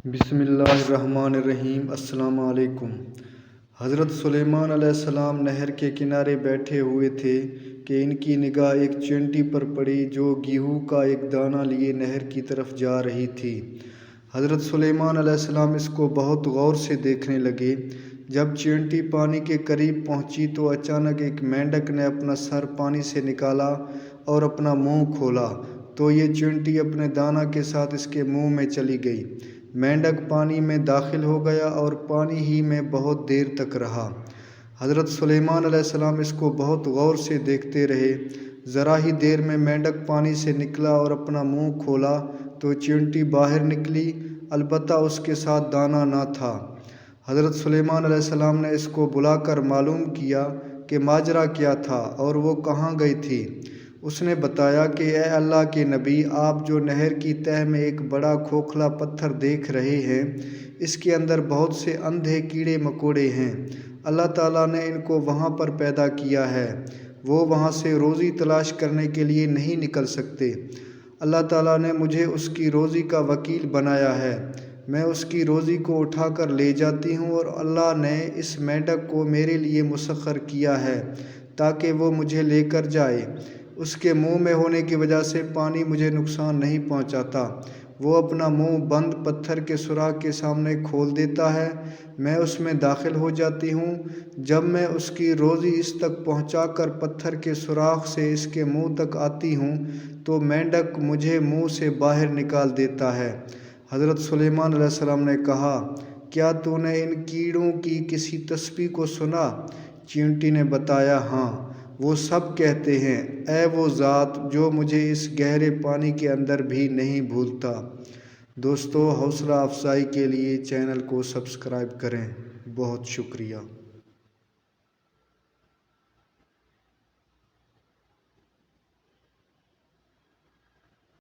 بسم اللہ الرحمن الرحیم۔ السلام علیکم۔ حضرت سلیمان علیہ السلام نہر کے کنارے بیٹھے ہوئے تھے کہ ان کی نگاہ ایک چینٹی پر پڑی جو گیہوں کا ایک دانہ لیے نہر کی طرف جا رہی تھی۔ حضرت سلیمان علیہ السلام اس کو بہت غور سے دیکھنے لگے۔ جب چینٹی پانی کے قریب پہنچی تو اچانک ایک مینڈک نے اپنا سر پانی سے نکالا اور اپنا منہ کھولا تو یہ چینٹی اپنے دانہ کے ساتھ اس کے منہ میں چلی گئی۔ مینڈک پانی میں داخل ہو گیا اور پانی ہی میں بہت دیر تک رہا۔ حضرت سلیمان علیہ السلام اس کو بہت غور سے دیکھتے رہے۔ ذرا ہی دیر میں مینڈک پانی سے نکلا اور اپنا منہ کھولا تو چینٹی باہر نکلی، البتہ اس کے ساتھ دانہ نہ تھا۔ حضرت سلیمان علیہ السلام نے اس کو بلا کر معلوم کیا کہ ماجرا کیا تھا اور وہ کہاں گئی تھی۔ اس نے بتایا کہ اے اللہ کے نبی، آپ جو نہر کی تہہ میں ایک بڑا کھوکھلا پتھر دیکھ رہے ہیں، اس کے اندر بہت سے اندھے کیڑے مکوڑے ہیں۔ اللہ تعالیٰ نے ان کو وہاں پر پیدا کیا ہے۔ وہ وہاں سے روزی تلاش کرنے کے لیے نہیں نکل سکتے۔ اللہ تعالیٰ نے مجھے اس کی روزی کا وکیل بنایا ہے۔ میں اس کی روزی کو اٹھا کر لے جاتی ہوں اور اللہ نے اس مینڈک کو میرے لیے مسخر کیا ہے تاکہ وہ مجھے لے کر جائے۔ اس کے منہ میں ہونے کی وجہ سے پانی مجھے نقصان نہیں پہنچاتا۔ وہ اپنا منہ بند پتھر کے سوراخ کے سامنے کھول دیتا ہے، میں اس میں داخل ہو جاتی ہوں۔ جب میں اس کی روزی اس تک پہنچا کر پتھر کے سوراخ سے اس کے منہ تک آتی ہوں تو مینڈک مجھے منہ سے باہر نکال دیتا ہے۔ حضرت سلیمان علیہ السلام نے کہا، کیا تو نے ان کیڑوں کی کسی تسبیح کو سنا؟ چینٹی نے بتایا، ہاں، وہ سب کہتے ہیں، اے وہ ذات جو مجھے اس گہرے پانی کے اندر بھی نہیں بھولتا۔ دوستو، حوصلہ افزائی کے لیے چینل کو سبسکرائب کریں۔ بہت شکریہ۔